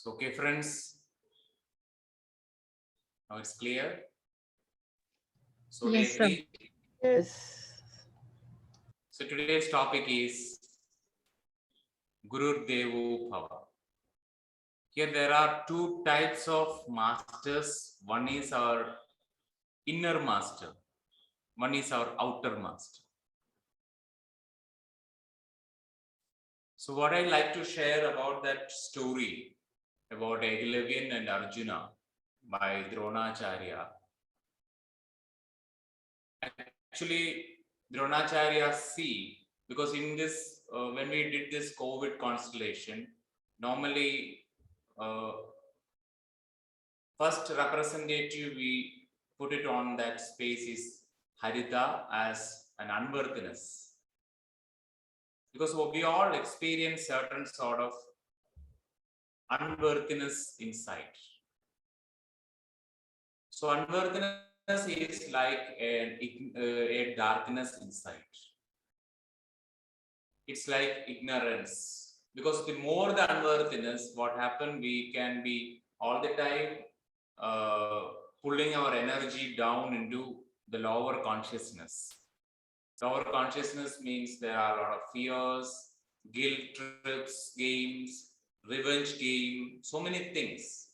Okay, friends, now it's clear. So, do you Yes, sir. agree? Yes. So, today's topic is Guru Devo Bhava. Here, there are two types of masters. One is our inner master, one is our outer master. So, what I like to share about that story about Eklavyan and Arjuna by Dronacharya. Actually, Dronacharya see, because in this, when we did this COVID constellation, normally first representative we put it on that space is Harita as an unworthiness. Because we all experience certain sort of unworthiness inside. So unworthiness is like a darkness inside. It's like ignorance. Because the more the unworthiness, what happened, we can be all the time uh, pulling our energy down into the lower consciousness. Lower consciousness means there are a lot of fears, guilt trips, games, revenge game, so many things.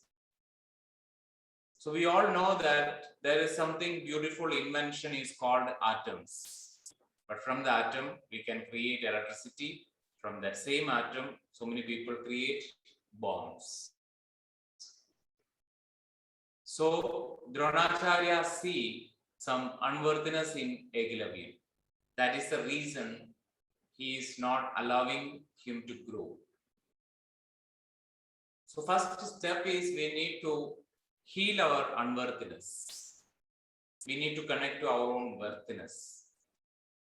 So we all know that there is something beautiful invention is called atoms. But from the atom, we can create electricity. From that same atom, so many people create bombs. So Dronacharya see some unworthiness in Eklavyan. That is the reason he is not allowing him to grow. So first step is we need to heal our unworthiness. We need to connect to our own worthiness.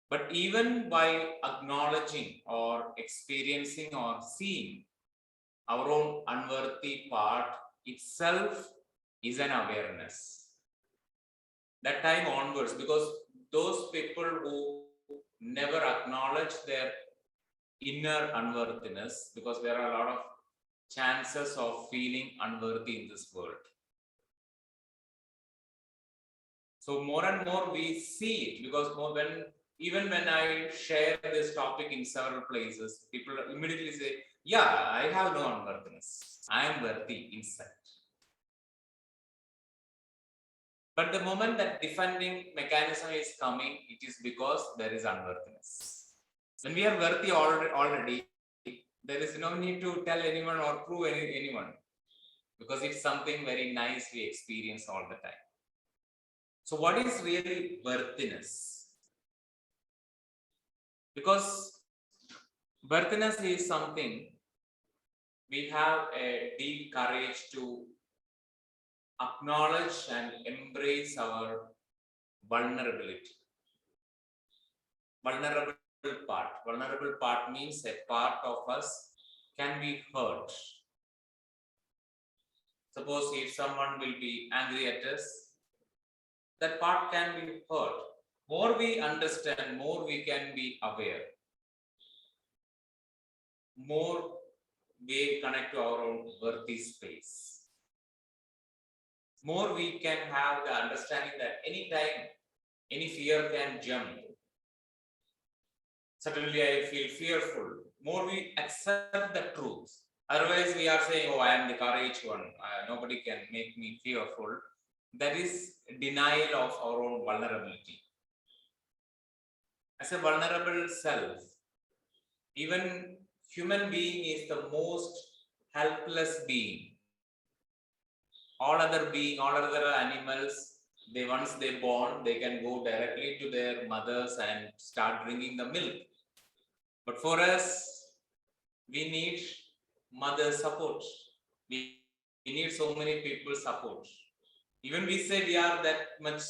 But even by acknowledging or experiencing or seeing our own unworthy part itself is an awareness. That time onwards, because those people who never acknowledge their inner unworthiness, because there are a lot of chances of feeling unworthy in this world. So more and more we see it, because even when I share this topic in several places, people immediately say, yeah, I have no unworthiness. I am worthy inside. But the moment that defending mechanism is coming, it is because there is unworthiness. When we are worthy already, there is no need to tell anyone or prove anyone, because it's something very nice we experience all the time. So what is really worthiness? Because worthiness is something we have a deep courage to acknowledge and embrace our vulnerability. Vulnerable part means a part of us can be hurt. Suppose if someone will be angry at us, that part can be hurt. More we understand, more we can be aware. More we connect to our own worthy space. More we can have the understanding that anytime any fear can jump. Suddenly I feel fearful. More we accept the truth. Otherwise, we are saying, oh, I am the courage one. Nobody can make me fearful. That is denial of our own vulnerability. As a vulnerable self, even human being is the most helpless being. All other animals, they once they born, they can go directly to their mothers and start drinking the milk. But for us, we need mother support. We need so many people support. Even we say we are that much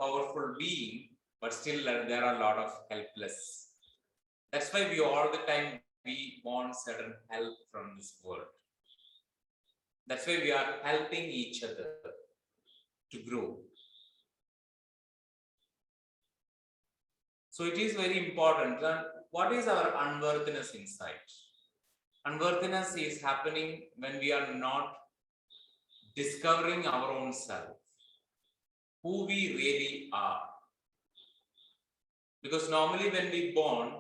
powerful being, but still there are a lot of helpless. That's why we all the time we want certain help from this world. That's why we are helping each other to grow. So it is very important. What is our unworthiness inside? Unworthiness is happening when we are not discovering our own self, who we really are. Because normally when we born,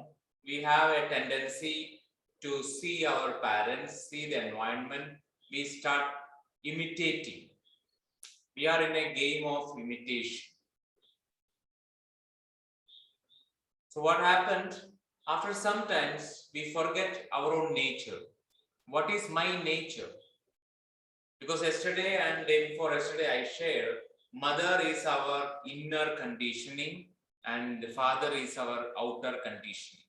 we have a tendency to see our parents, see the environment, we start imitating. We are in a game of imitation. So what happened? After some times, we forget our own nature. What is my nature? Because yesterday and day before yesterday I shared, mother is our inner conditioning and the father is our outer conditioning.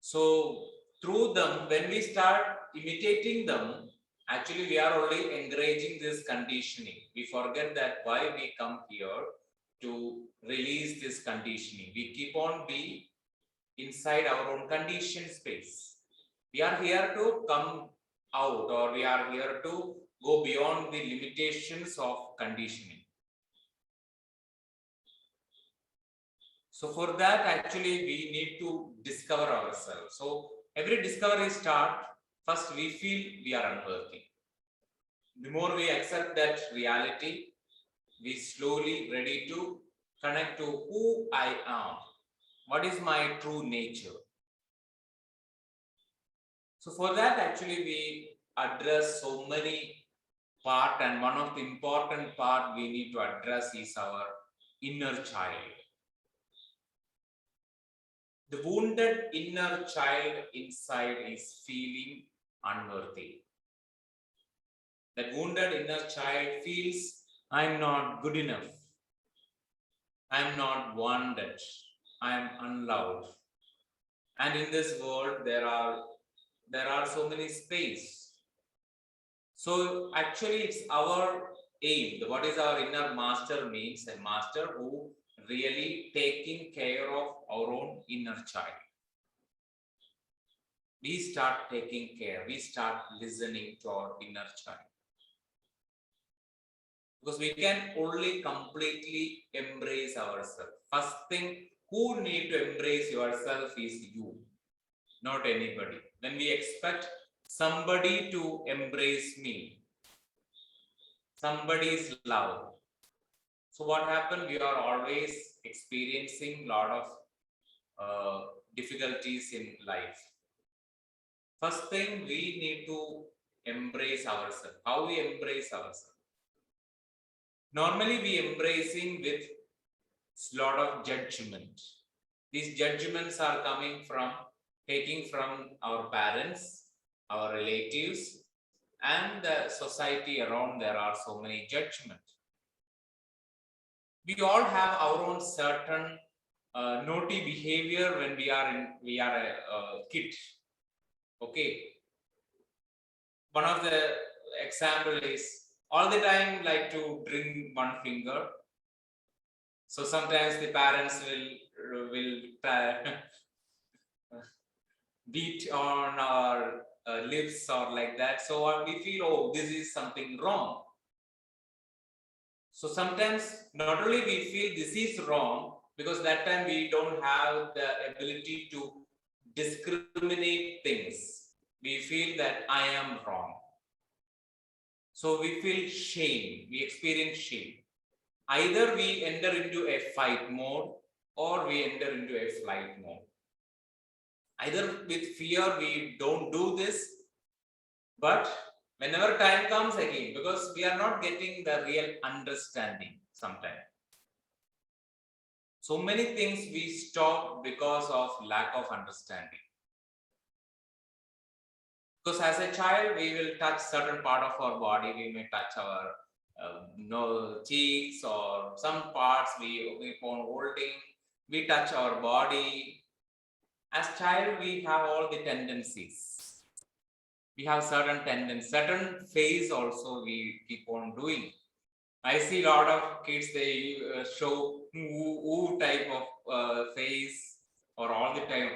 So through them, when we start imitating them, actually we are only encouraging this conditioning. We forget that why we come here to release this conditioning. We keep on be inside our own conditioned space. We are here to come out, or we are here to go beyond the limitations of conditioning. So for that, actually, we need to discover ourselves. So every discovery start, first we feel we are unworthy. The more we accept that reality, we slowly ready to connect to who I am. What is my true nature? So for that, actually, we address so many part, and one of the important part we need to address is our inner child. The wounded inner child inside is feeling unworthy. That wounded inner child feels, I'm not good enough. I'm not wanted. I'm unloved. And in this world, there are so many space. So actually, it's our aim. What is our inner master means? A master who really taking care of our own inner child. We start taking care, we start listening to our inner child. Because we can only completely embrace ourselves. First thing, who need to embrace yourself is you, not anybody. When we expect somebody to embrace me, somebody's love. So what happened? We are always experiencing a lot of difficulties in life. First thing, we need to embrace ourselves. How we embrace ourselves? Normally, we embracing with lot of judgment. These judgments are coming from taking from our parents, our relatives, and the society around. There are so many judgments. We all have our own certain naughty behavior when we are a kid. Okay, one of the example is all the time like to drink one finger. So sometimes the parents will beat on our lips or like that. So we feel, oh, this is something wrong. So sometimes not only we feel this is wrong, because that time we don't have the ability to discriminate things. We feel that I am wrong. So we feel shame, we experience shame. Either we enter into a fight mode or we enter into a flight mode. Either with fear we don't do this, but whenever time comes again, because we are not getting the real understanding sometimes. So many things we stop because of lack of understanding. Because as a child, we will touch certain part of our body. We may touch our cheeks or some parts we keep on holding. We touch our body. As child, we have all the tendencies. We have certain tendencies, certain phase also we keep on doing. I see a lot of kids, they show ooh type of face, or all the time,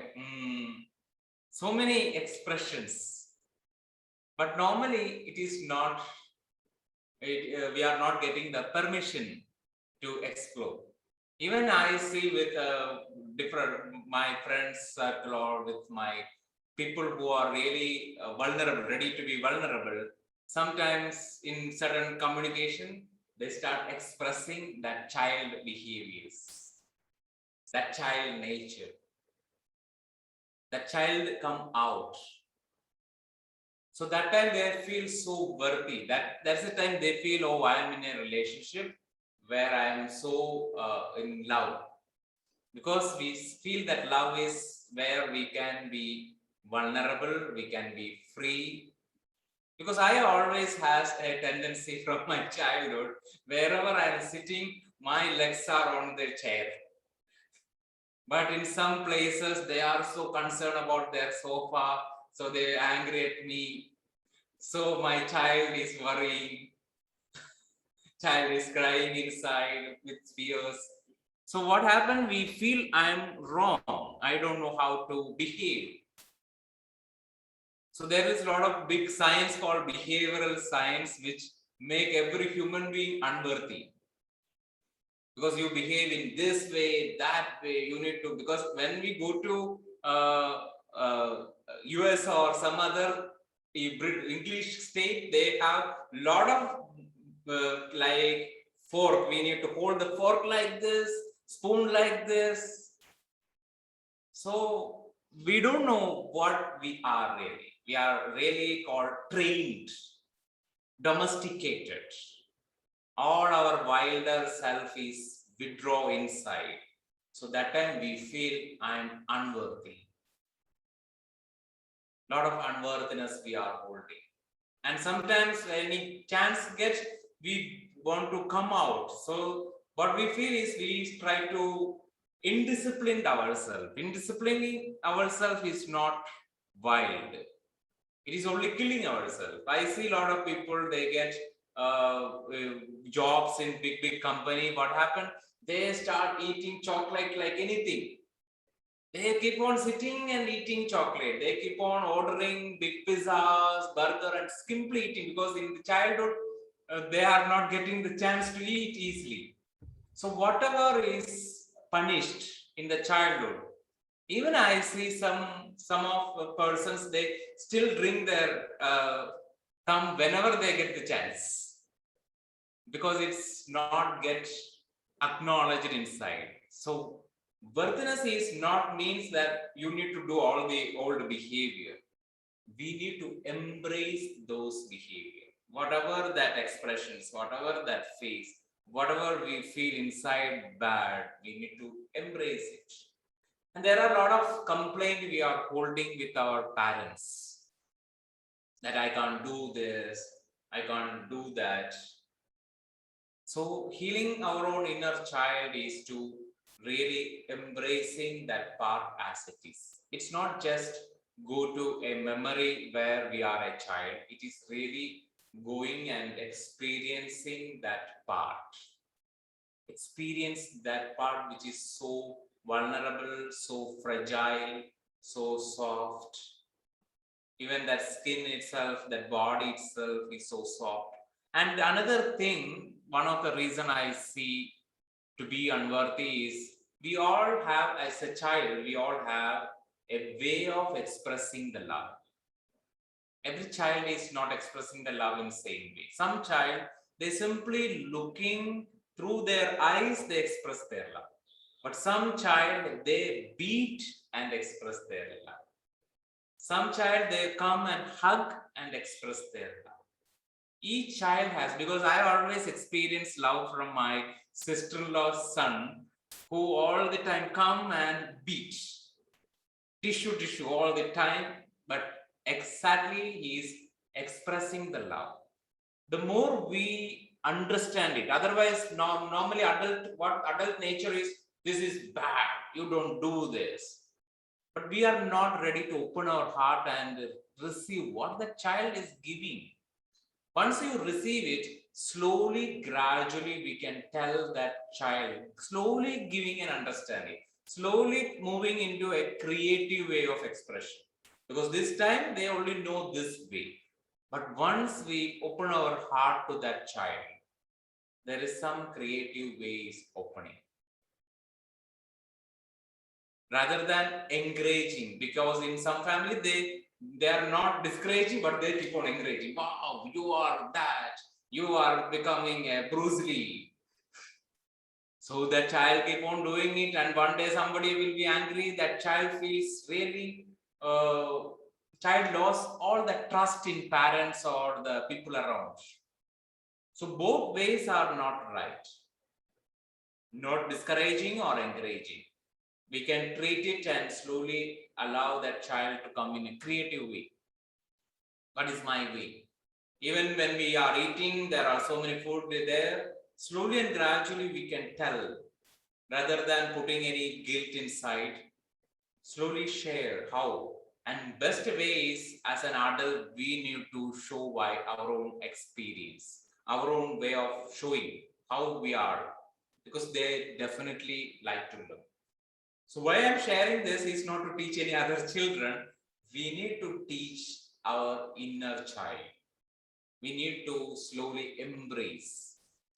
so many expressions. But normally it is not, we are not getting the permission to explore. Even I see with different, my friends circle or with my people who are really vulnerable, ready to be vulnerable, sometimes in certain communication, they start expressing that child behaviors, that child nature, that child come out. So that time they feel so worthy. That's the time they feel, oh, I am in a relationship where I am so in love. Because we feel that love is where we can be vulnerable, we can be free. Because I always has a tendency from my childhood, wherever I am sitting, my legs are on the chair. But in some places, they are so concerned about their sofa, so they angry at me. So my child is worrying, child is crying inside with fears. So what happened? We feel I'm wrong. I don't know how to behave. So there is a lot of big science called behavioral science, which make every human being unworthy. Because you behave in this way, that way, you need to, because when we go to US or some other English state, they have a lot of like fork. We need to hold the fork like this, spoon like this. So we don't know what we are really. We are really called trained, domesticated. All our wilder self is withdraw inside. So that time we feel I'm unworthy. Lot of unworthiness we are holding. And sometimes any chance gets, we want to come out. So what we feel is we try to indiscipline ourselves. Indisciplining ourselves is not wild. It is only killing ourselves. I see a lot of people, they get jobs in big company. What happened? They start eating chocolate like anything. They keep on sitting and eating chocolate. They keep on ordering big pizzas, burger, and simply eating, because in the childhood they are not getting the chance to eat easily. So whatever is punished in the childhood, even I see some of the persons, they still drink their thumb whenever they get the chance, because it's not get acknowledged inside. So worthiness is not means that you need to do all the old behavior. We need to embrace those behavior, whatever that expressions, whatever that face, whatever we feel inside bad, we need to embrace it. And there are a lot of complaint we are holding with our parents, that I can't do this, I can't do that. So healing our own inner child is to really embracing that part as it is. It's not just go to a memory where we are a child. It is really going and experiencing that part. Experience that part which is so vulnerable, so fragile, so soft. Even that skin itself, that body itself is so soft. And another thing, one of the reason I see to be unworthy is, we all have, as a child, we all have a way of expressing the love. Every child is not expressing the love in the same way. Some child, they simply looking through their eyes, they express their love. But some child, they beat and express their love. Some child, they come and hug and express their love. Each child has, because I always experience love from my sister-in-law's son, who all the time come and beat, tissue all the time, but exactly he is expressing the love. The more we understand it, otherwise normally adult nature is, this is bad, you don't do this. But we are not ready to open our heart and receive what the child is giving. Once you receive it, slowly, gradually, we can tell that child, slowly giving an understanding, slowly moving into a creative way of expression. Because this time they only know this way. But once we open our heart to that child, there is some creative ways opening. rather than encouraging, because in some family they are not discouraging, but they keep on encouraging. Wow, you are that, you are becoming a Bruce Lee. So that child keep on doing it, and one day somebody will be angry. That child feels really, child lost all the trust in parents or the people around. So both ways are not right, not discouraging or encouraging. We can treat it and slowly allow that child to come in a creative way. What is my way? Even when we are eating, there are so many food there. Slowly and gradually we can tell, rather than putting any guilt inside. Slowly share how. And best way is, as an adult, we need to show why our own experience, our own way of showing how we are, because they definitely like to learn. So why I'm sharing this is not to teach any other children. We need to teach our inner child. We need to slowly embrace.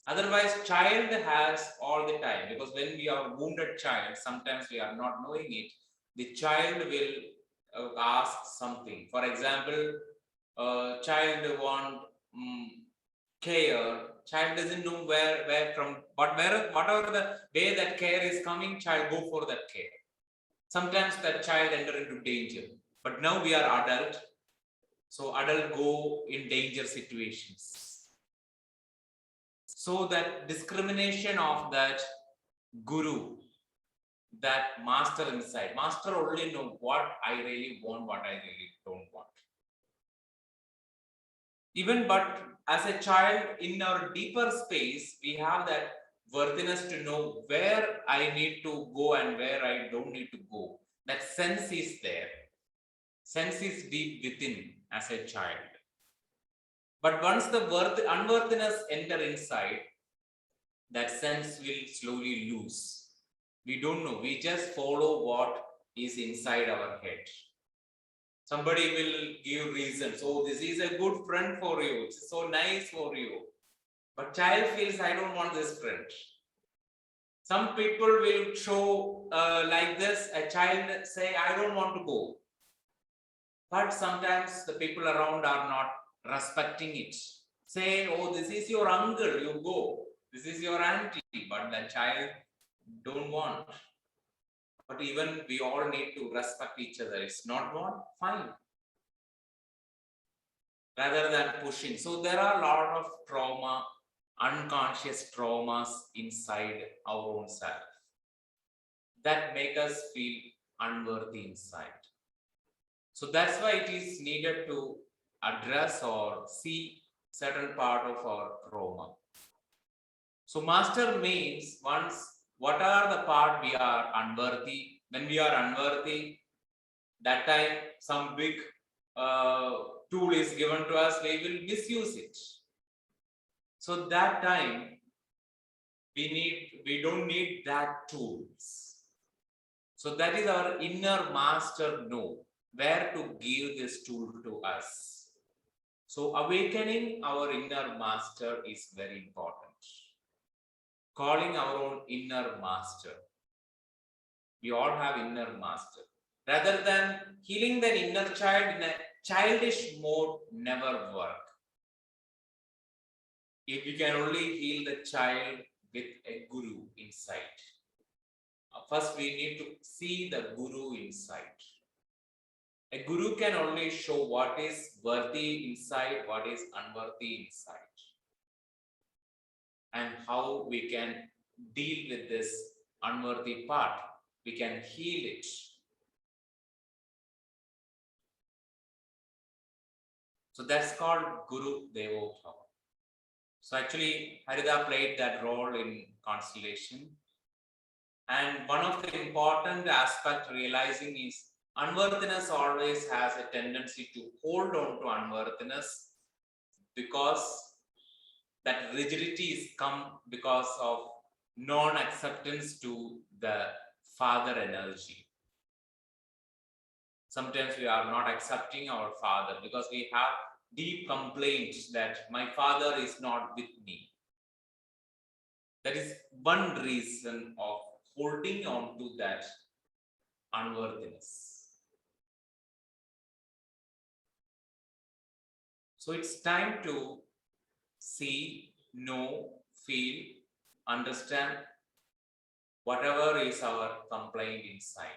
Otherwise, child has all the time, because when we are wounded child, sometimes we are not knowing it. The child will ask something. For example, child want care. Child doesn't know where from, but whatever the way that care is coming, child go for that care. Sometimes that child enter into danger, but now we are adult, so adult go in danger situations. So that discrimination of that guru, that master inside, master only know what I really want, what I really don't want. Even but as a child, in our deeper space, we have that worthiness to know where I need to go and where I don't need to go. That sense is there. Sense is deep within as a child. But once the unworthiness enter inside, that sense will slowly lose. We don't know. We just follow what is inside our head. Somebody will give reasons. Oh, this is a good friend for you. It's so nice for you. But child feels, I don't want this friend. Some people will show like this. A child say, I don't want to go. But sometimes the people around are not respecting it. Say, oh, this is your uncle, you go. This is your auntie, but the child don't want. But even we all need to respect each other. It's not want, fine. Rather than pushing. So there are a lot of trauma, unconscious traumas inside our own self that make us feel unworthy inside. So that's why it is needed to address or see certain part of our trauma. So master means, once what are the part we are unworthy. When we are unworthy, that time some big tool is given to us, we will misuse it. So that time we don't need that tools. So that is our inner master know where to give this tool to us. So awakening our inner master is very important. Calling our own inner master. We all have inner master. Rather than healing the inner child in a childish mode, never work. If you can only heal the child with a guru inside. First, we need to see the guru inside. A guru can only show what is worthy inside, what is unworthy inside, and how we can deal with this unworthy part. We can heal it. So that's called Guru Devo Bhava. So actually, Harida played that role in constellation. And one of the important aspect realizing is unworthiness always has a tendency to hold on to unworthiness, because that rigidity is come because of non-acceptance to the father energy. Sometimes we are not accepting our father because we have deep complaints that my father is not with me. That is one reason of holding on to that unworthiness. So it's time to see, know, feel, understand whatever is our complaint inside.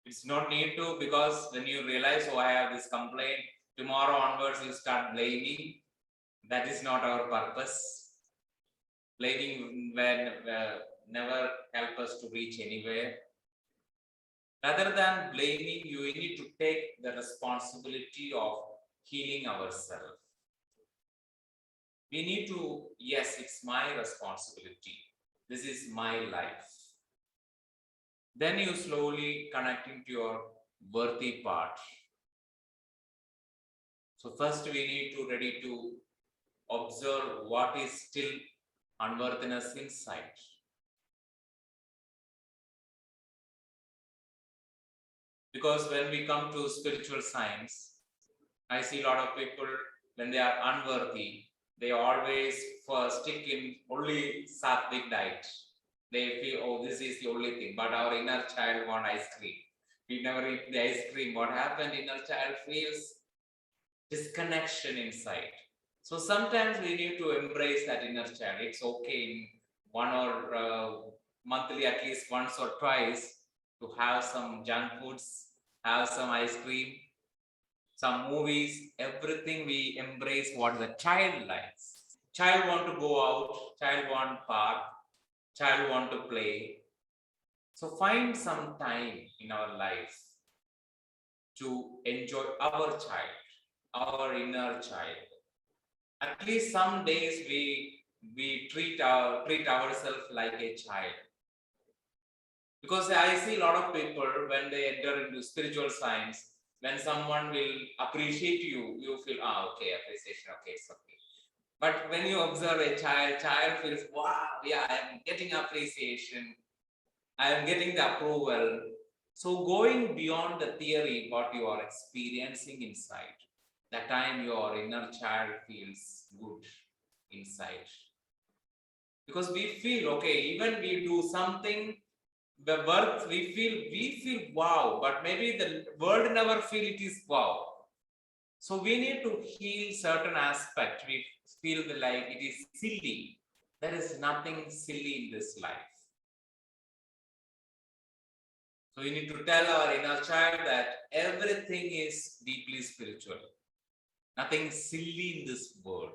It's not need to, because when you realize, oh, I have this complaint, tomorrow onwards you start blaming. That is not our purpose. Blaming never help us to reach anywhere. Rather than blaming, you need to take the responsibility of healing ourselves. We need to, yes, it's my responsibility. This is my life. Then you slowly connecting to your worthy part. So first we need to ready to observe what is still unworthiness inside. Because when we come to spiritual science, I see a lot of people, when they are unworthy, they always stick in only sattvic diet. They feel, oh, this is the only thing, but our inner child want ice cream. We never eat the ice cream. What happened? Inner child feels disconnection inside. So sometimes we need to embrace that inner child. It's okay in one or monthly, at least once or twice, to have some junk foods, have some ice cream, some movies, everything we embrace what the child likes. Child want to go out, child want park, child want to play. So find some time in our life to enjoy our child, our inner child. At least some days we treat ourselves like a child. Because I see a lot of people when they enter into spiritual science, when someone will appreciate you, you feel, okay, appreciation, okay, it's okay. But when you observe a child feels, wow, yeah, I am getting appreciation, I am getting the approval. So going beyond the theory, what you are experiencing inside, that time your inner child feels good inside. Because we feel, okay, even we do something, the work we feel wow, but maybe the world never feel it is wow. So we need to heal certain aspect. We feel like it is silly. There is nothing silly in this life. So we need to tell our inner child that everything is deeply spiritual. Nothing silly in this world.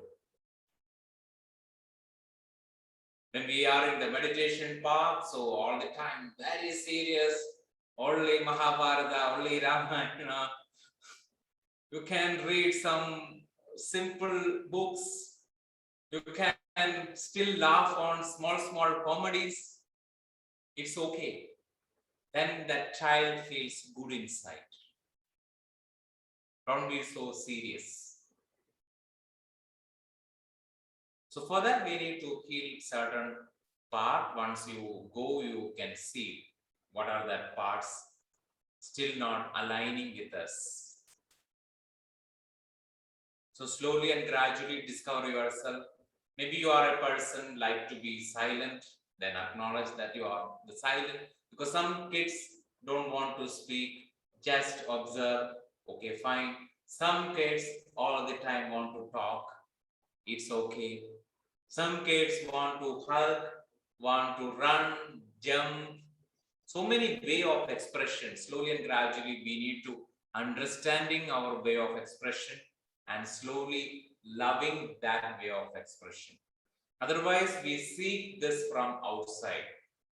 When we are in the meditation path, so all the time, very serious, only Mahabharata, only Ramayana. You can read some simple books. You can still laugh on small comedies. It's okay. Then that child feels good inside. Don't be so serious. So for that, we need to heal certain part. Once you go, you can see what are the parts still not aligning with us. So slowly and gradually discover yourself. Maybe you are a person like to be silent, then acknowledge that you are the silent, because some kids don't want to speak, just observe, okay, fine. Some kids all the time want to talk, it's okay. Some kids want to hug, want to run, jump. So many way of expression. Slowly and gradually, we need to understanding our way of expression and slowly loving that way of expression. Otherwise, we seek this from outside.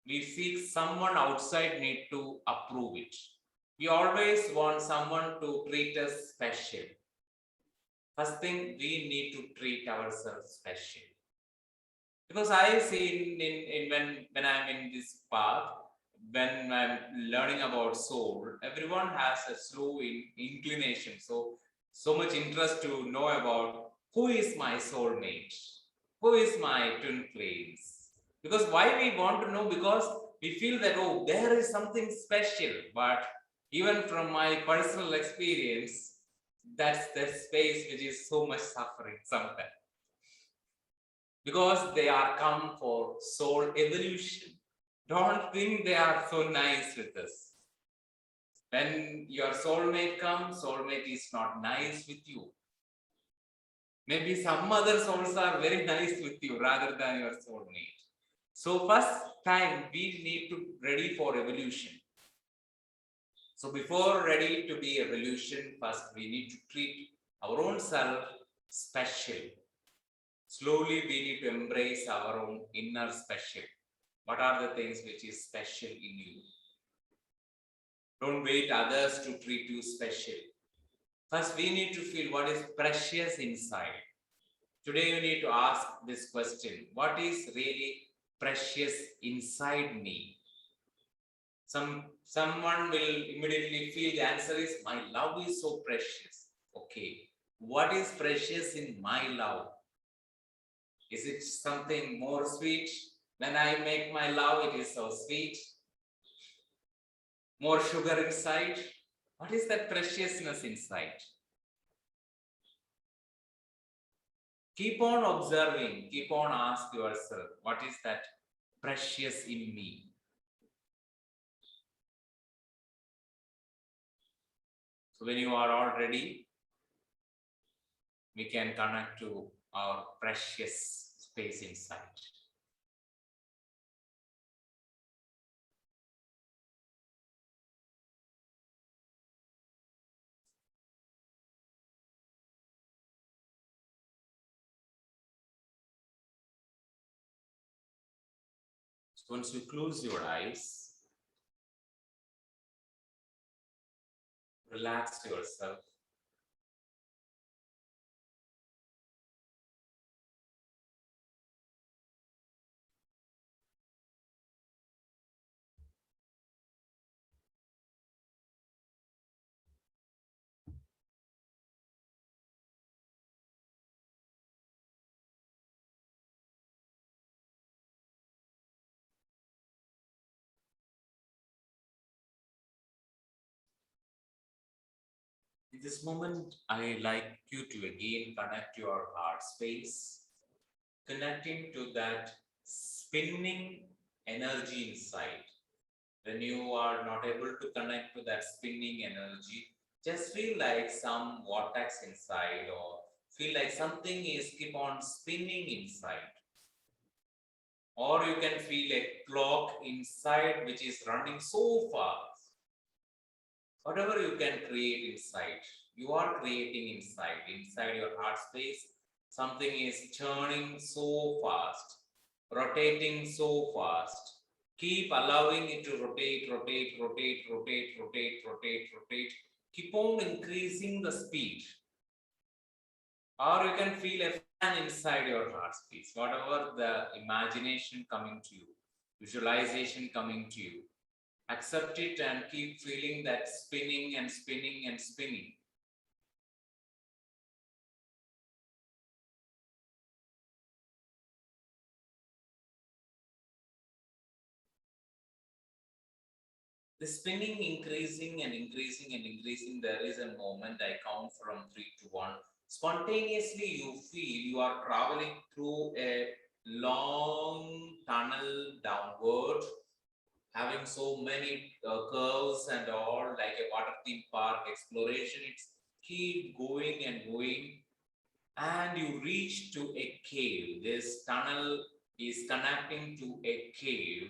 We seek someone outside need to approve it. We always want someone to treat us special. First thing, we need to treat ourselves special. Because I see in when I'm in this path, when I'm learning about soul, everyone has a slow inclination. So much interest to know about who is my soulmate, who is my twin flames. Because why we want to know? Because we feel that, oh, there is something special. But even from my personal experience, that's the space which is so much suffering sometimes. Because they are come for soul evolution. Don't think they are so nice with us. When your soulmate comes, soulmate is not nice with you. Maybe some other souls are very nice with you rather than your soulmate. So first time we need to ready for evolution. So before ready to be evolution, first we need to treat our own self special. Slowly we need to embrace our own inner special. What are the things which is special in you? Don't wait others to treat you special. First, we need to feel what is precious inside. Today, you need to ask this question: what is really precious inside me? Someone will immediately feel the answer is my love is so precious. Okay, what is precious in my love? Is it something more sweet? When I make my love, it is so sweet. More sugar inside. What is that preciousness inside? Keep on observing, keep on ask yourself, what is that precious in me? So when you are all ready, we can connect to our precious space inside. So once you close your eyes, relax yourself. In this moment, I like you to again connect your heart space, connecting to that spinning energy inside. When you are not able to connect to that spinning energy, just feel like some vortex inside or feel like something is keep on spinning inside. Or you can feel a clock inside which is running so fast. Whatever you can create inside, you are creating inside your heart space. Something is turning so fast, rotating so fast. Keep allowing it to rotate, rotate, rotate, rotate, rotate, rotate, rotate. Keep on increasing the speed. Or you can feel a fan inside your heart space, whatever the imagination coming to you, visualization coming to you. Accept it and keep feeling that spinning and spinning and spinning. The spinning increasing and increasing and increasing. There is a moment I count from 3 to 1. Spontaneously, you feel you are traveling through a long tunnel downward, having so many curves and all, like a water theme park exploration. It's keep going and going, and you reach to a cave. This tunnel is connecting to a cave.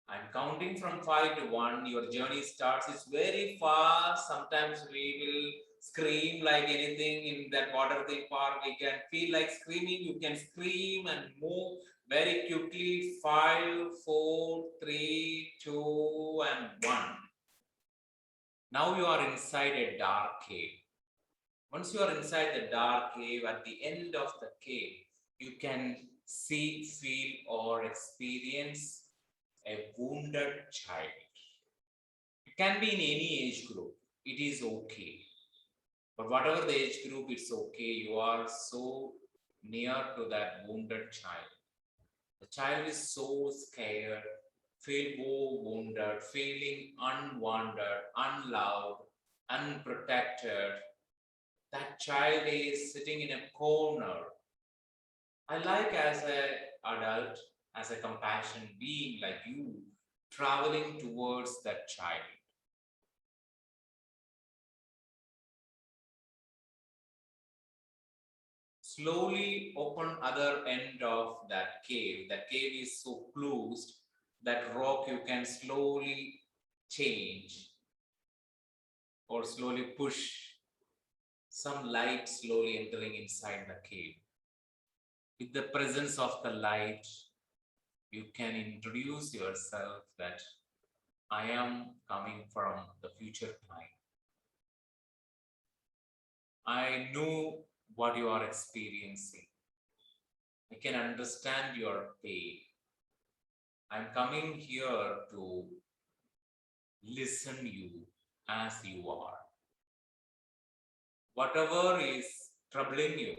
I'm counting from 5 to 1. Your journey starts. It's very fast. Sometimes we will scream like anything in that water theme park. We can feel like screaming. You can scream and move very quickly. 5, 4, 3, 2, and 1. Now you are inside a dark cave. Once you are inside the dark cave, at the end of the cave, you can see, feel, or experience a wounded child. It can be in any age group. It is okay. But whatever the age group, it's okay. You are so near to that wounded child. The child is so scared, feel more wounded, feeling unwanted, unloved, unprotected. That child is sitting in a corner. I like as an adult, as a compassion being like you, traveling towards that child. Slowly open other end of that cave. The cave is so closed that rock you can slowly change or slowly push some light slowly entering inside the cave. With the presence of the light, you can introduce yourself that I am coming from the future time. I know what you are experiencing. I can understand your pain. I'm coming here to listen you as you are. Whatever is troubling you,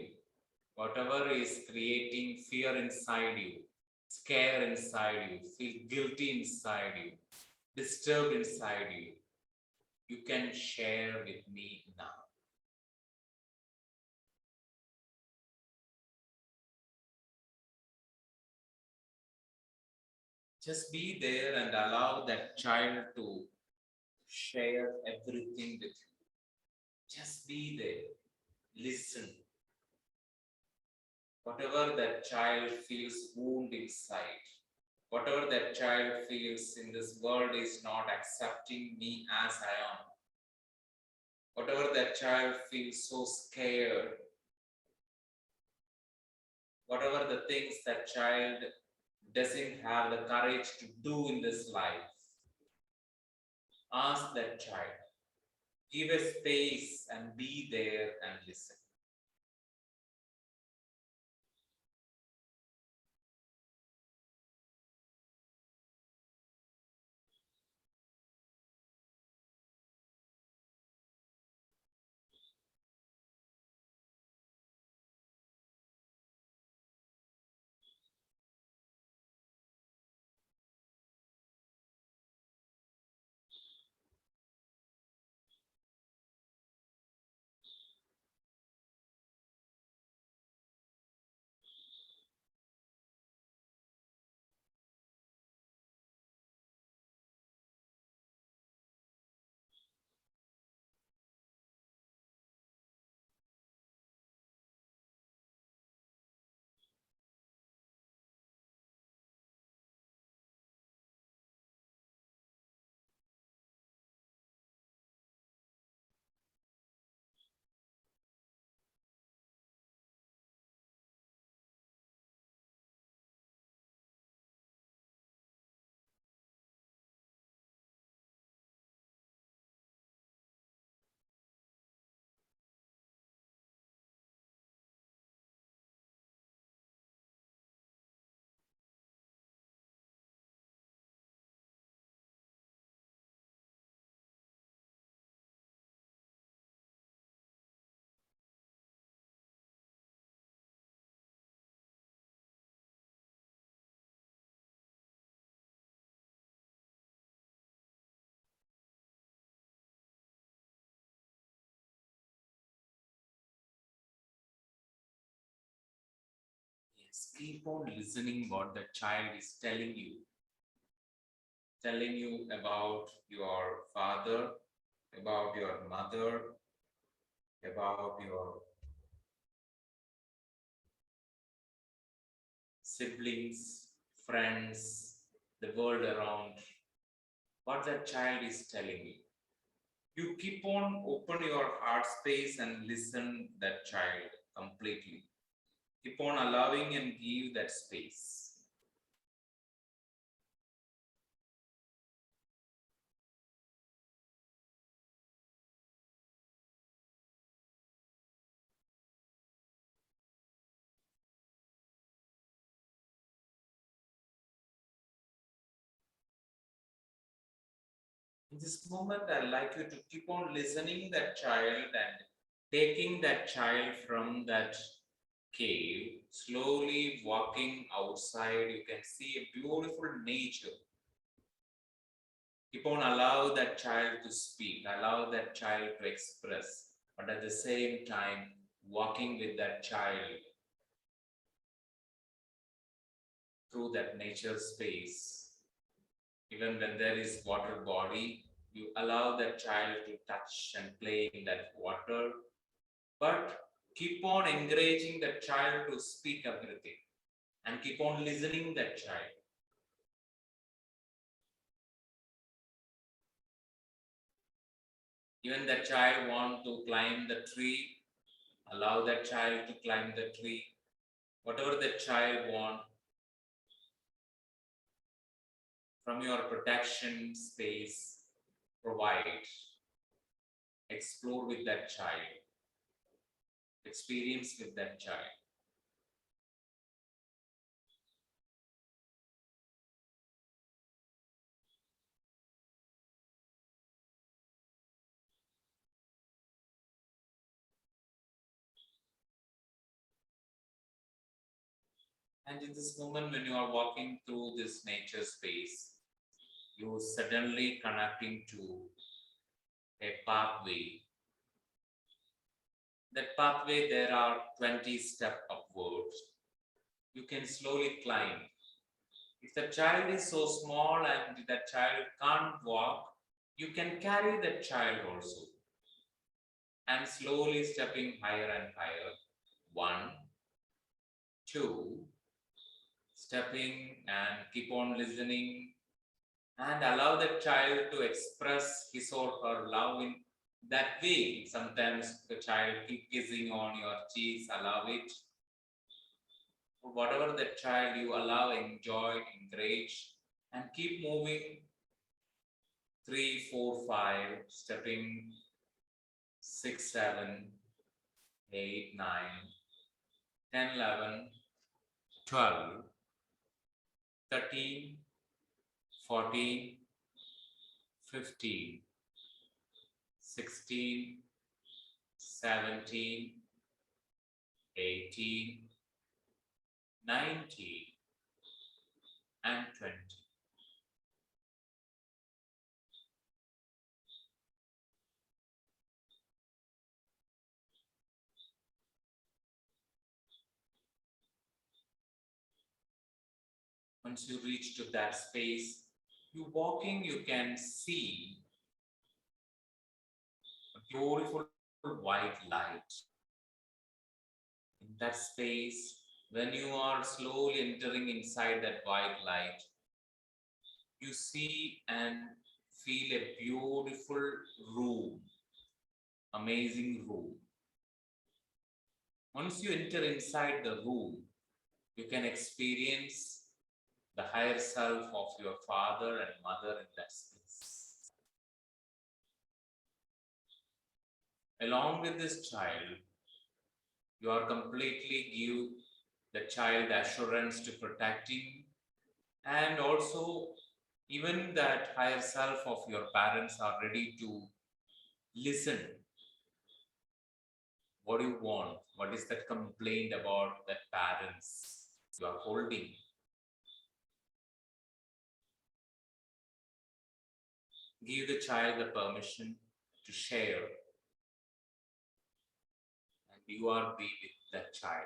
whatever is creating fear inside you, scare inside you, feel guilty inside you, disturbed inside you, you can share with me now. Just be there and allow that child to share everything with you. Just be there, listen. Whatever that child feels wound inside, whatever that child feels in this world is not accepting me as I am, whatever that child feels so scared, whatever the things that child doesn't have the courage to do in this life, ask that child, give a space and be there and listen. Yes, keep on listening what the child is telling you about your father, about your mother, about your siblings, friends, the world around, what that child is telling you. You keep on open your heart space and listen that child completely. Keep on allowing and give that space. In this moment, I'd like you to keep on listening that child and taking that child from that cave, slowly walking outside. You can see a beautiful nature. Keep on allow that child to speak, allow that child to express, but at the same time, walking with that child through that nature space. Even when there is water body, you allow that child to touch and play in that water, but keep on encouraging that child to speak everything and keep on listening that child. Even that child want to climb the tree, allow that child to climb the tree. Whatever the child want, from your protection space, provide. Explore with that child. Experience with that child. And in this moment, when you are walking through this nature space, you suddenly connecting to a pathway. That pathway, there are 20 steps upwards. You can slowly climb. If the child is so small and that child can't walk, you can carry that child also. And slowly stepping higher and higher. 1, 2, stepping and keep on listening and allow that child to express his or her love in that way. Sometimes the child keep kissing on your cheeks, allow it. Whatever the child you allow, enjoy, encourage, and keep moving. 3, 4, 5, stepping 6, 7, 8, 9, 10, 11, 12, 13, 14, 15, 16, 17, 18, 19, and 20. Once you reach to that space, you walking, you can see a beautiful white light. In that space, when you are slowly entering inside that white light, you see and feel a beautiful room, amazing room. Once you enter inside the room, you can experience the higher self of your father and mother in that space. Along with this child, you are completely give the child assurance to protecting, and also even that higher self of your parents are ready to listen. What do you want? What is that complaint about that parents you are holding? Give the child the permission to share, and you are be with that child.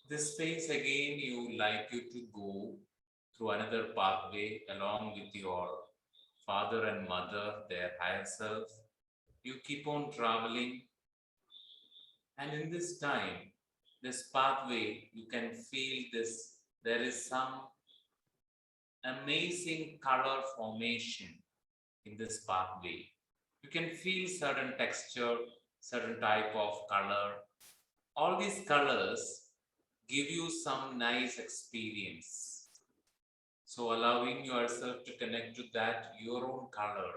This phase again, you like you to go through another pathway along with your father and mother, their higher self. You keep on traveling, and in this time, this pathway, you can feel this. There is some amazing color formation in this pathway. You can feel certain texture, certain type of color. All these colors give you some nice experience. So allowing yourself to connect to that your own color.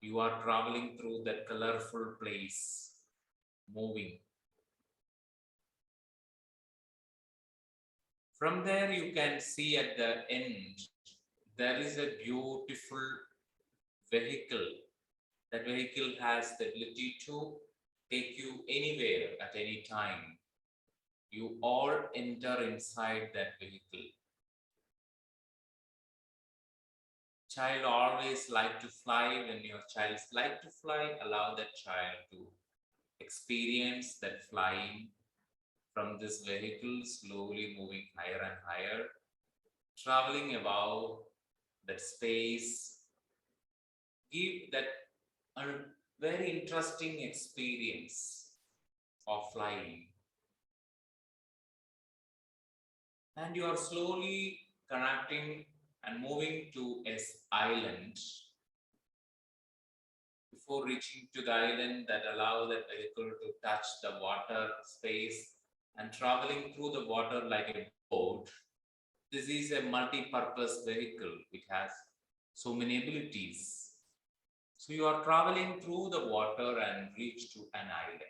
You are traveling through that colorful place, moving. From there, you can see at the end, there is a beautiful vehicle That vehicle has the ability to take you anywhere at any time. You all enter inside that vehicle. Child always like to fly. When your child like to fly, allow that child to experience that flying from this vehicle, slowly moving higher and higher, traveling above that space. Give that a very interesting experience of flying. And you are slowly connecting and moving to an island. Before reaching to the island, that allow that vehicle to touch the water space and traveling through the water like a boat. This is a multi-purpose vehicle which has so many abilities. So you are traveling through the water and reach to an island.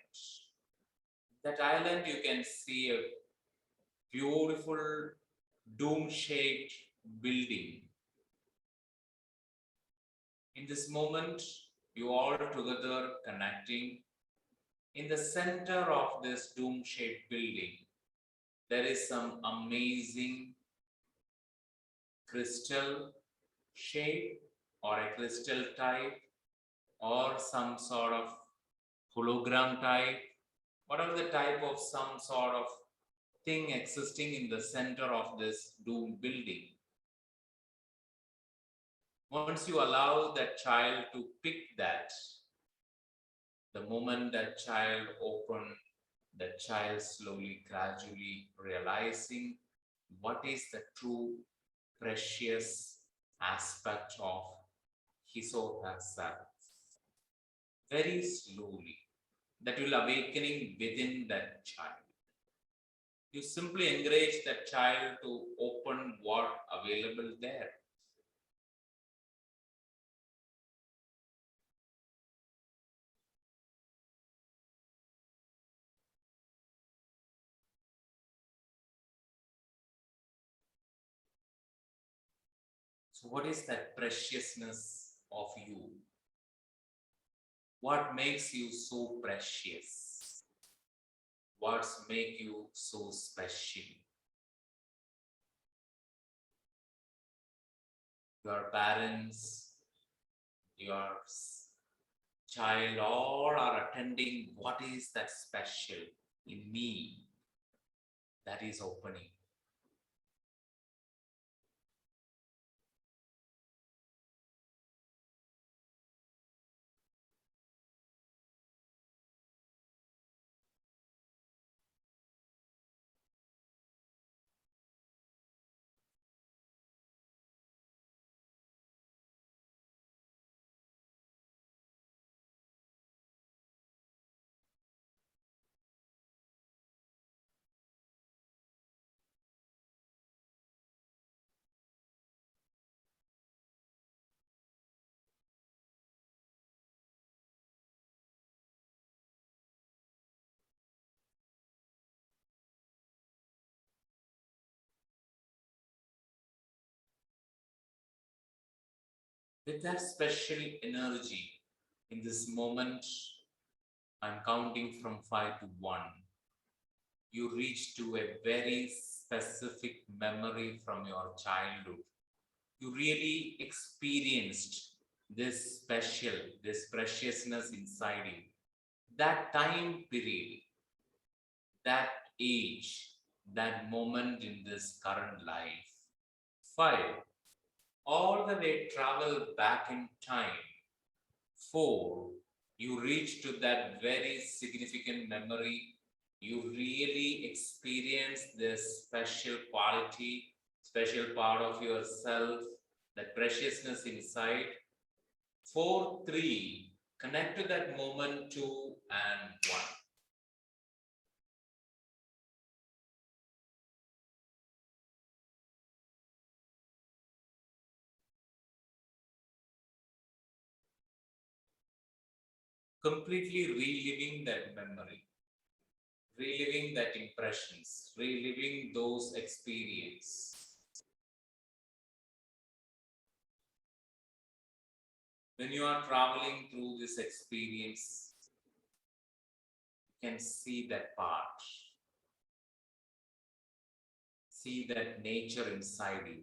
That island you can see a beautiful dome-shaped building. In this moment, you all together connecting. In the center of this dome-shaped building, there is some amazing crystal shape or a crystal type or some sort of hologram type, whatever the type of some sort of thing existing in the center of this dome building. Once you allow that child to pick that, the moment that child open, that child slowly, gradually realizing what is the true precious aspect of his or herself. Very slowly, that will awakening within that child. You simply encourage that child to open what available there. So what is that preciousness of you? What makes you so precious? What's make you so special? Your parents, your child, all are attending. What is that special in me that is opening? With that special energy in this moment, I'm counting from 5 to 1. You reach to a very specific memory from your childhood. You really experienced this special, this preciousness inside you. That time period, that age, that moment in this current life. 5. All the way travel back in time. 4. You reach to that very significant memory. You really experience this special quality, special part of yourself, that preciousness inside. 4, 3, connect to that moment 2 and 1. Completely reliving that memory, reliving that impressions, reliving those experience. When you are traveling through this experience, you can see that part, see that nature inside you.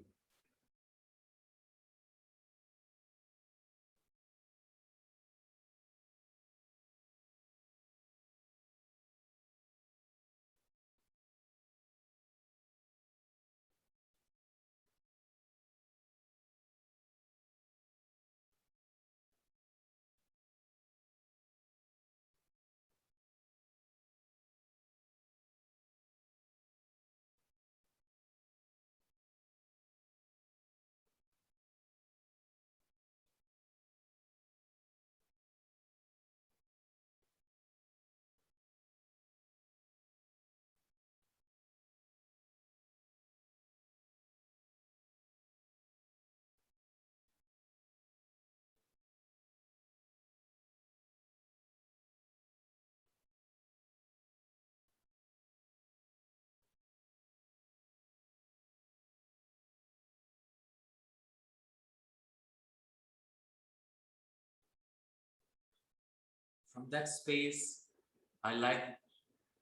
From that space, I like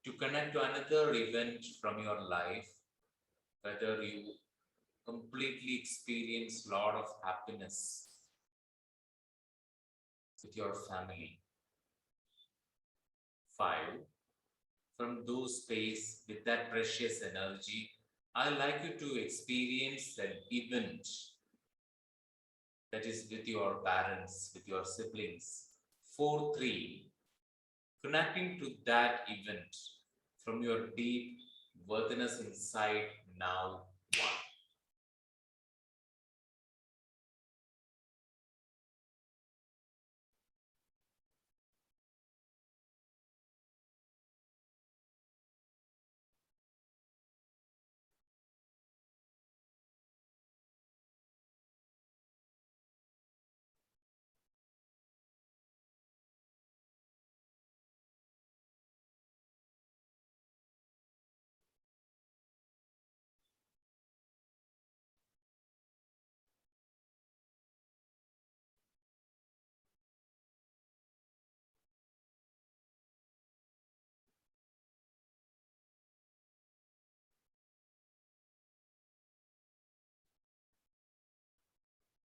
to connect to another event from your life, whether you completely experience a lot of happiness with your family. Five, from those space with that precious energy, I like you to experience that event that is with your parents, with your siblings. Four, three, connecting to that event from your deep worthiness inside now. One.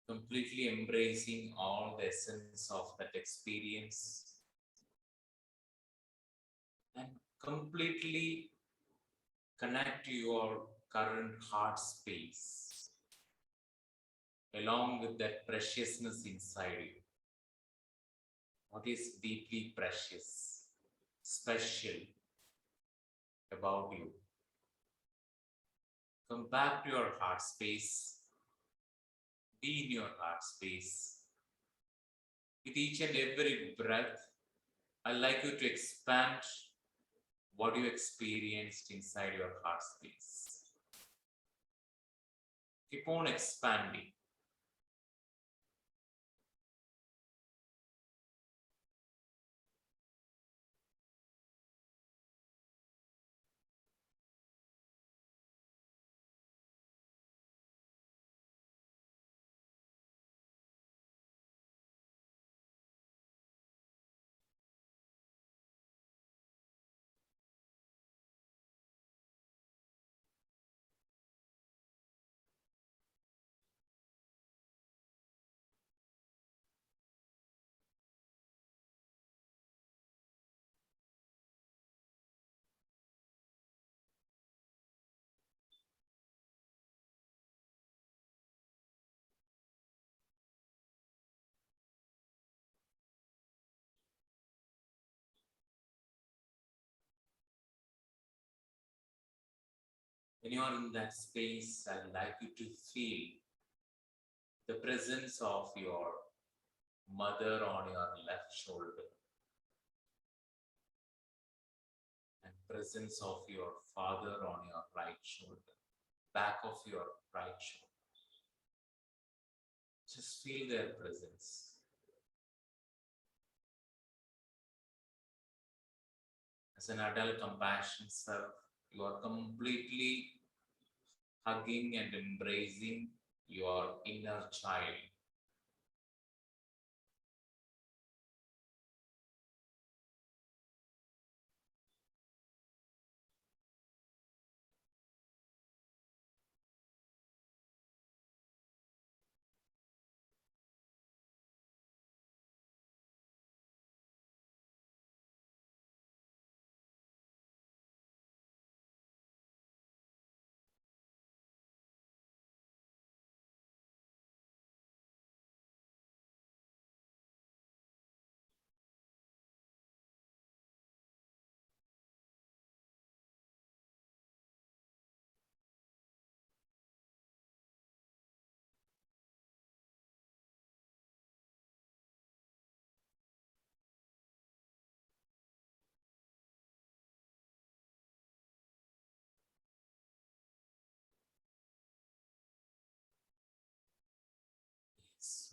Completely embracing all the essence of that experience and completely connect to your current heart space along with that preciousness inside you. What is deeply precious, special about you? Come back to your heart space, be in your heart space. With each and every breath, I like you to expand what you experienced inside your heart space. Keep on expanding. When you are in that space, I'd like you to feel the presence of your mother on your left shoulder and presence of your father on your right shoulder, back of your right shoulder. Just feel their presence. As an adult compassion self, you are completely hugging and embracing your inner child.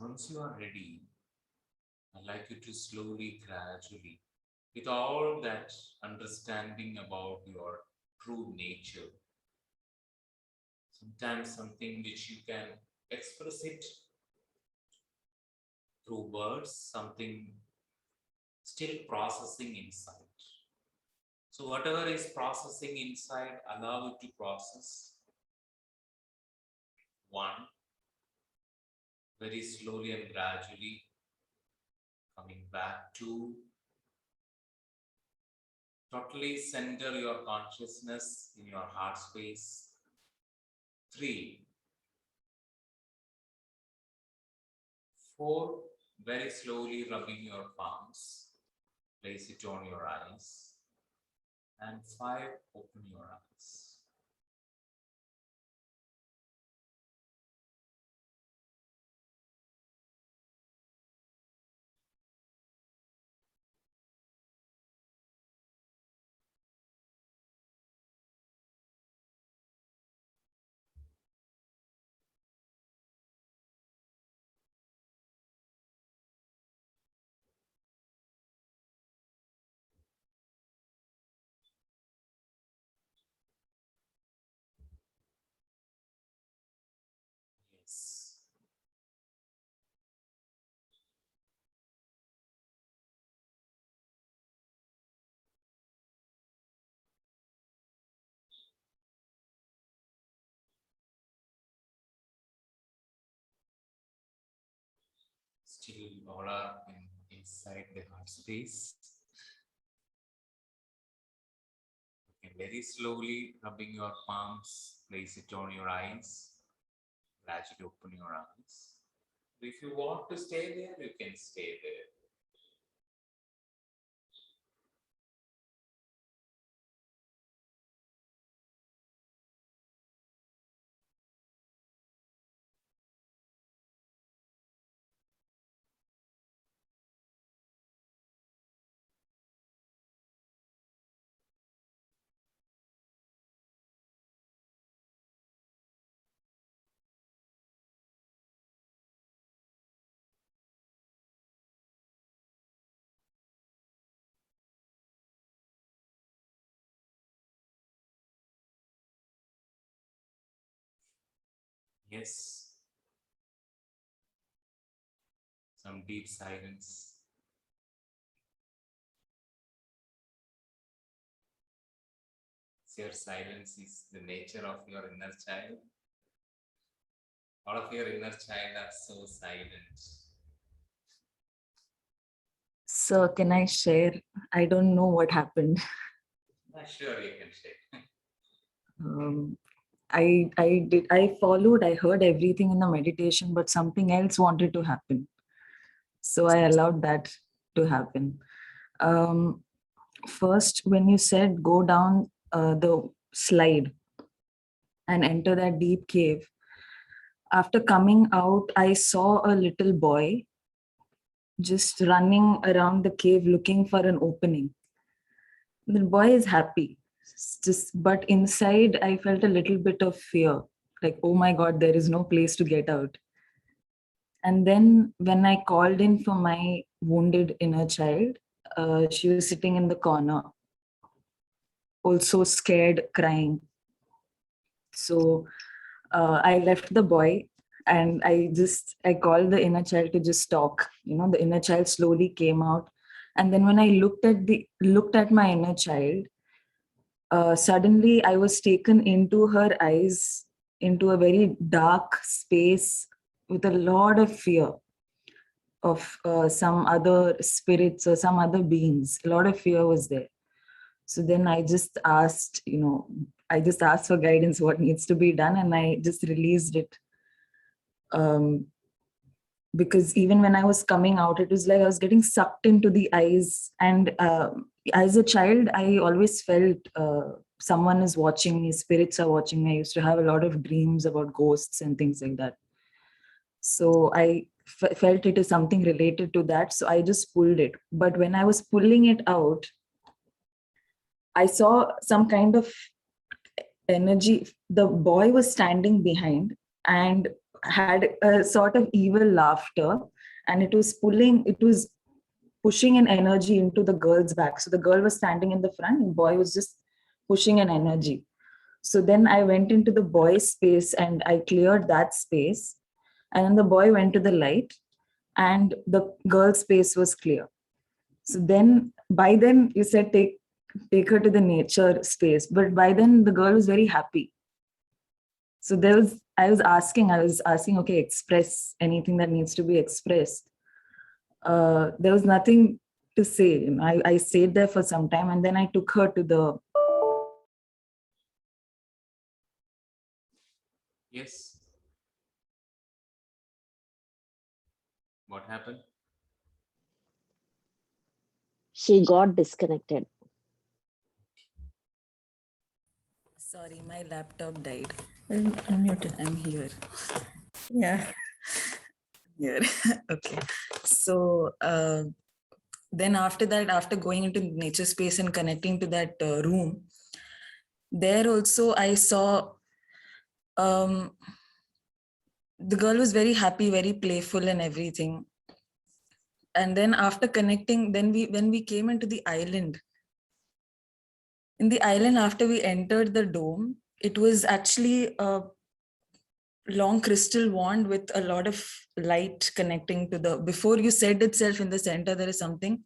Once you are ready, I'd like you to slowly, gradually, with all that understanding about your true nature, sometimes something which you can express it through words, something still processing inside. So whatever is processing inside, allow it to process. One, very slowly and gradually coming back. Two, totally center your consciousness in your heart space. Three, four, very slowly rubbing your palms, place it on your eyes. And five, open your eyes. Yes. Still all are inside the heart space. Okay, very slowly rubbing your palms, place it on your eyes. Gradually open your eyes. If you want to stay there, you can stay there. Yes, some deep silence. Your silence is the nature of your inner child. All of your inner child are so silent. So can I share? I don't know what happened. Sure, you can share. Um, I followed, I heard everything in the meditation, but something else wanted to happen. So I allowed that to happen. Um, First, when you said go down the slide and enter that deep cave, after coming out, I saw a little boy just running around the cave looking for an opening. The boy is happy. Just but inside I felt a little bit of fear. Like, oh my God, there is no place to get out. And then when I called in for my wounded inner child, she was sitting in the corner, also scared, crying. So I left the boy and I called the inner child to just talk. The inner child slowly came out. And then when I looked at my inner child, suddenly I was taken into her eyes, into a very dark space with a lot of fear of some other spirits or some other beings. A lot of fear was there. So then I just asked for guidance, what needs to be done, and I just released it. Because even when I was coming out, it was like I was getting sucked into the eyes. And as a child, I always felt someone is watching me, spirits are watching me. I used to have a lot of dreams about ghosts and things like that. So I felt it is something related to that. So I just pulled it. But when I was pulling it out, I saw some kind of energy. The boy was standing behind, and had a sort of evil laughter, and it was pushing an energy into the girl's back. So the girl was standing in the front, and boy was just pushing an energy. So then I went into the boy's space and I cleared that space. And then the boy went to the light and the girl's space was clear. So then by then you said take her to the nature space. But by then the girl was very happy. So I was asking, okay, express anything that needs to be expressed. There was nothing to say. I stayed there for some time and then I took her to the. Yes. What happened? She got disconnected. Sorry, my laptop died. I'm here. Yeah. Here. Okay. So then after that, after going into nature space and connecting to that room, there also I saw the girl was very happy, very playful and everything. And then after connecting, when we came into the island, in the island, after we entered the dome, it was actually a long crystal wand with a lot of light connecting to the, before you said itself in the center, there is something,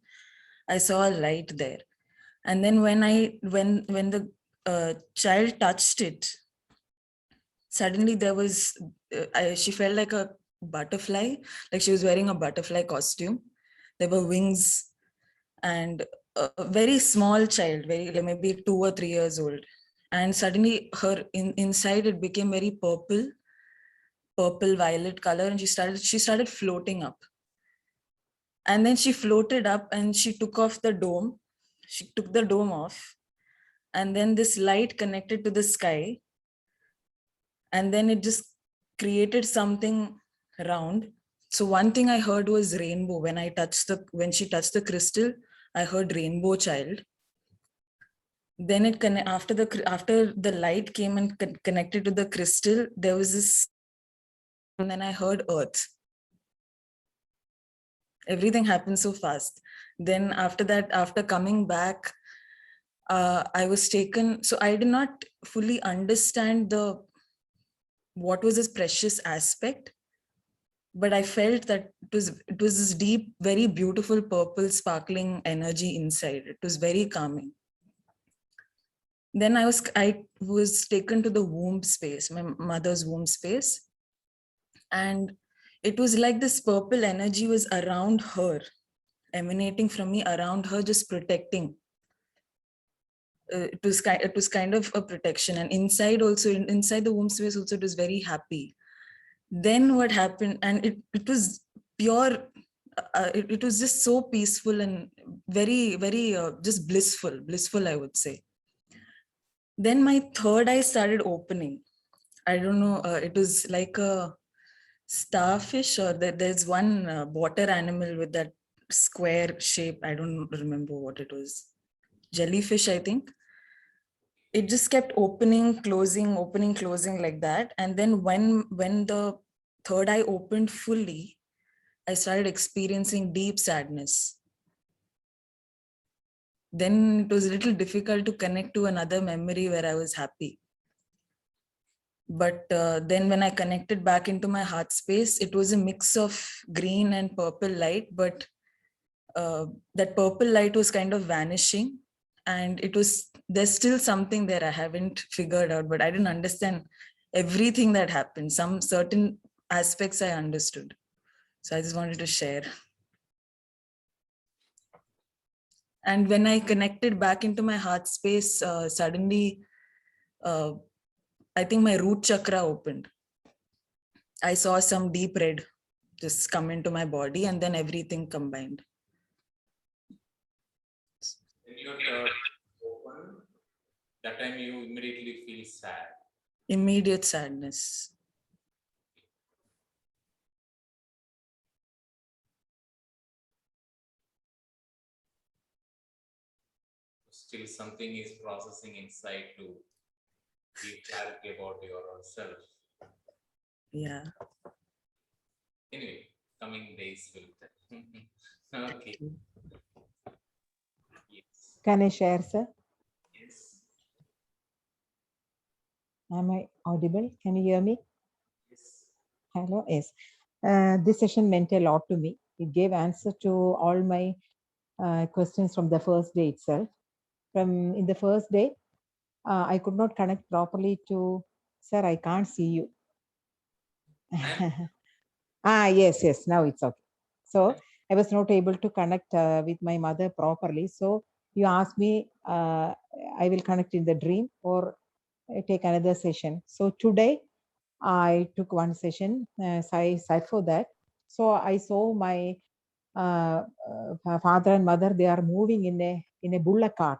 I saw a light there. And then when the child touched it, suddenly there was, she felt like a butterfly, like she was wearing a butterfly costume. There were wings, and a very small child, very like maybe 2 or 3 years old. And suddenly her inside it became very purple violet color, and she started floating up. And then she floated up and she took off the dome. She took the dome off, and then this light connected to the sky, and then it just created something round. So one thing I heard was rainbow. When she touched the crystal, I heard rainbow child. Then after the light came and connected to the crystal, there was this, and then I heard earth. Everything happened so fast. Then after that, after coming back, I was taken. So I did not fully understand what was this precious aspect, but I felt that it was this deep, very beautiful purple sparkling energy inside. It was very calming. Then I was taken to the womb space, my mother's womb space, and it was like this purple energy was around her, emanating from me around her, just protecting. It was kind of a protection, and inside also, inside the womb space also, it was very happy. Then what happened, and it was pure, it was just so peaceful and very, very just blissful, I would say. Then my third eye started opening. I don't know, it was like a starfish, or there's one water animal with that square shape. I don't remember what it was. Jellyfish, I think. It just kept opening, closing like that. And then when the third eye opened fully, I started experiencing deep sadness. Then it was a little difficult to connect to another memory where I was happy. But then when I connected back into my heart space, it was a mix of green and purple light, but that purple light was kind of vanishing, and there's still something there I haven't figured out, but I didn't understand everything that happened. Some certain aspects I understood. So I just wanted to share. And when I connected back into my heart space, suddenly, I think my root chakra opened. I saw some deep red just come into my body, and then everything combined. When your third open, that time you immediately feel sad. Immediate sadness. Still something is processing inside to give clarity about your own self. Yeah. Anyway, coming days will tell. Okay. Yes. Can I share, sir? Yes. Am I audible? Can you hear me? Yes. Hello, yes. This session meant a lot to me. It gave answer to all my questions from the first day itself. From in the first day, I could not connect properly to, sir, I can't see you. Yes, now it's okay. So I was not able to connect with my mother properly. So you asked me, I will connect in the dream or take another session. So today I took one session, so I sat for that. So I saw my father and mother, they are moving in a bullock cart.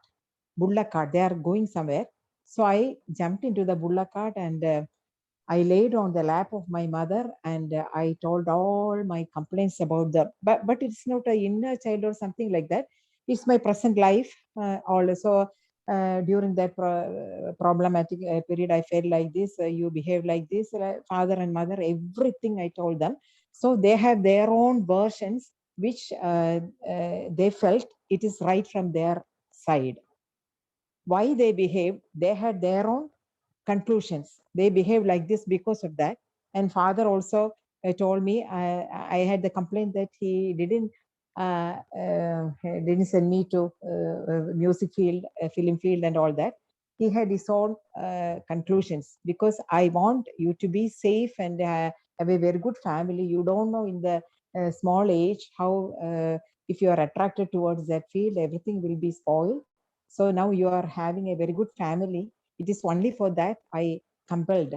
They are going somewhere. So I jumped into the bullock cart and I laid on the lap of my mother and I told all my complaints about but it's not a inner child or something like that. It's my present life. Also, during that problematic period, I felt like this. You behave like this, father and mother. Everything I told them. So they have their own versions, which they felt it is right from their side. Why they behaved, they had their own conclusions. They behave like this because of that. And father also told me, I had the complaint that he didn't send me to music field, film field and all that. He had his own conclusions because I want you to be safe and have a very good family. You don't know in the small age how if you are attracted towards that field, everything will be spoiled. So now you are having a very good family. It is only for that I compelled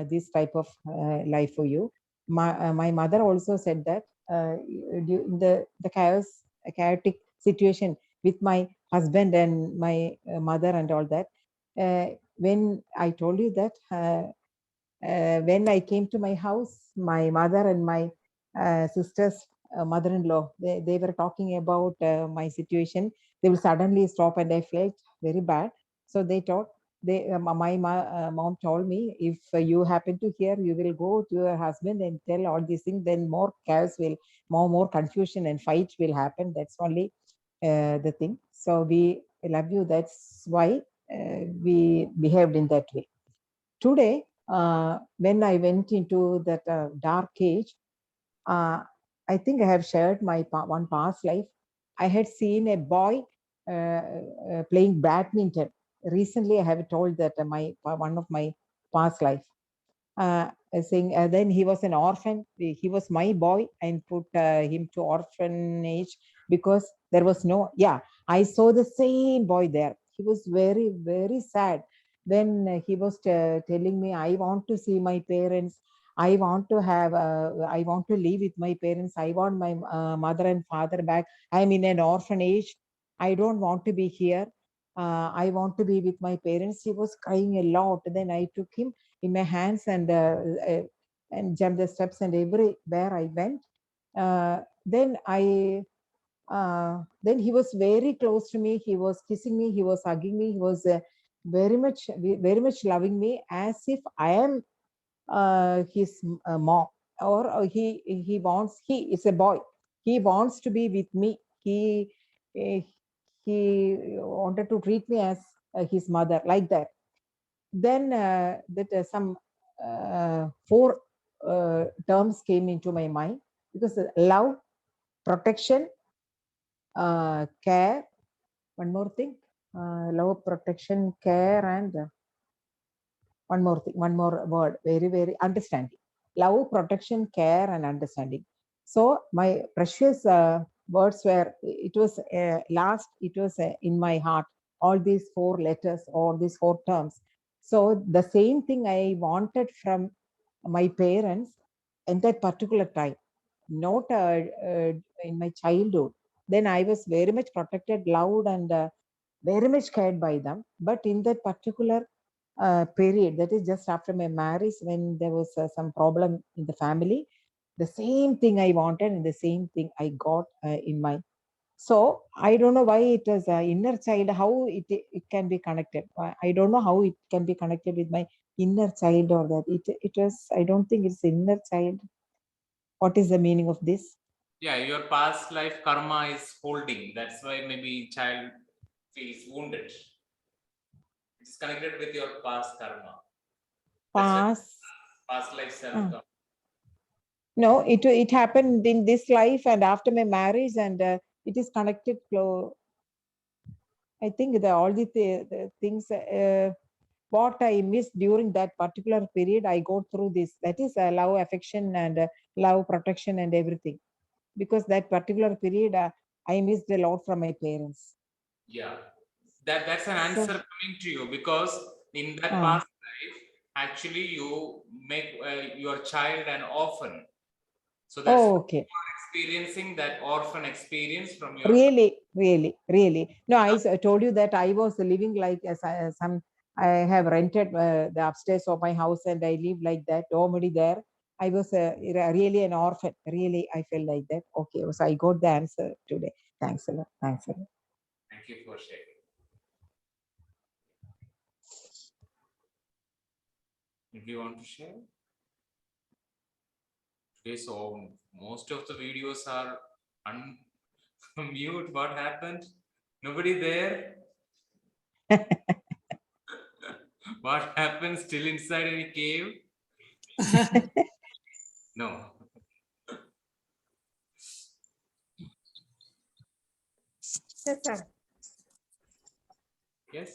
this type of life for you. My mother also said that in the chaotic situation with my husband and my mother and all that, when I told you that when I came to my house, my mother and my sister's mother-in-law, they were talking about my situation. They will suddenly stop and I felt very bad. So they thought, my mom told me, if you happen to hear, you will go to your husband and tell all these things, then more chaos will, more confusion and fight will happen. That's only the thing. So we love you. That's why we behaved in that way. Today, when I went into that dark age, I think I have shared my one past life. I had seen a boy playing badminton. Recently, I have told that one of my past life. Saying then he was an orphan. He was my boy and put him to orphanage because there was no. Yeah, I saw the same boy there. He was very very sad. Then he was telling me, I want to see my parents. I want to have. I want to live with my parents. I want my mother and father back. I'm in an orphanage. I don't want to be here. I want to be with my parents. He was crying a lot. Then I took him in my hands and jumped the steps and everywhere I went. Then he was very close to me. He was kissing me. He was hugging me. He was very much loving me as if I am his mom, or he is a boy. He wants to be with me. Uh, he wanted to treat me as his mother, like that. Then that some four terms came into my mind because love, protection, care, one more thing, love, protection, care, and one more thing, one more word, very very understanding. Love, protection, care, and understanding. So my precious words were, it was last, it was in my heart, all these four letters, all these four terms. So the same thing I wanted from my parents in that particular time, not in my childhood. Then I was very much protected, loved, and very much cared by them. But in that particular period, that is just after my marriage, when there was some problem in the family, the same thing I wanted and the same thing I got in my So I don't know why it is inner child, how it can be connected. I don't know how it can be connected with my inner child or that. It was, I don't think it's inner child. What is the meaning of this? Yeah, your past life karma is holding. That's why maybe child feels wounded. It's connected with your past karma. That's why Past. past life self Ah. karma. No, it happened in this life and after my marriage, and it is connected. I think all the things what I missed during that particular period, I go through this. That is love, affection, and love, protection, and everything. Because that particular period, I missed a lot from my parents. Yeah, that's an So- answer coming to you, because in that Ah. past life, actually you make your child an orphan. So that's Oh, okay. experiencing that orphan experience from your Really. No, I told you that I was living like I have rented the upstairs of my house and I live like that, nobody there. I was really an orphan. Really, I felt like that. Okay, so I got the answer today. Thanks a lot. Thanks a lot. Thank you for sharing. If you want to share. Okay, so most of the videos are mute. What happened? Nobody there? What happened? Still inside any cave? No. Yes, sir. Yes.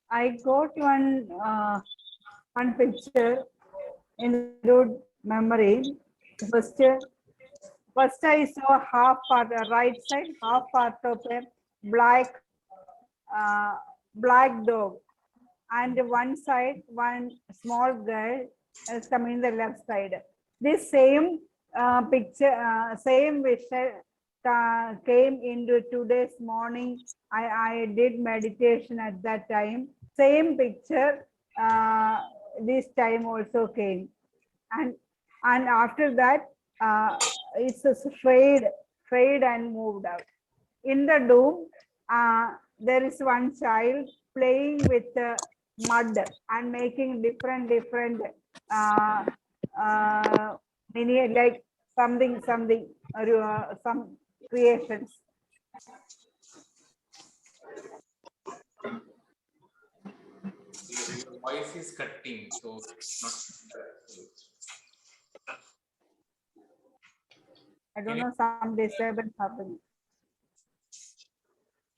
I got one picture in good memory. First, first I saw half part, right side, half part of a black black dog, and one side, one small girl is coming the left side. This same picture, same vision came into today's morning. I did meditation at that time. Same picture this time also came, and after that it's just fade and moved out. In the dome, there is one child playing with mud and making different mini, like something some creations. Your voice is cutting, so not. I don't know, some disturbance happening.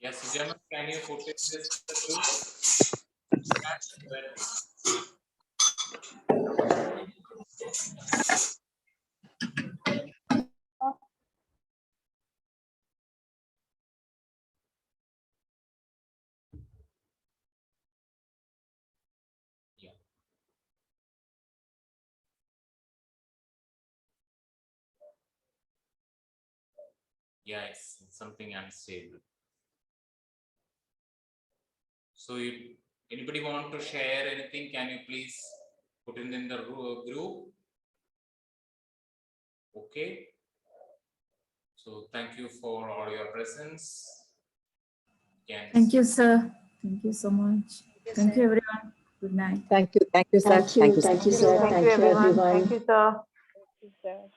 Yes, Sujana, can you put in this group? Yeah. Yeah, it's something unstable. So if anybody want to share anything, can you please put it in the group? Okay. So thank you for all your presence. Thank you, sir. Thank you so much. Thank you, everyone. Good night. Thank you, sir. Thank you, sir. Thank you, everyone. Thank you, sir.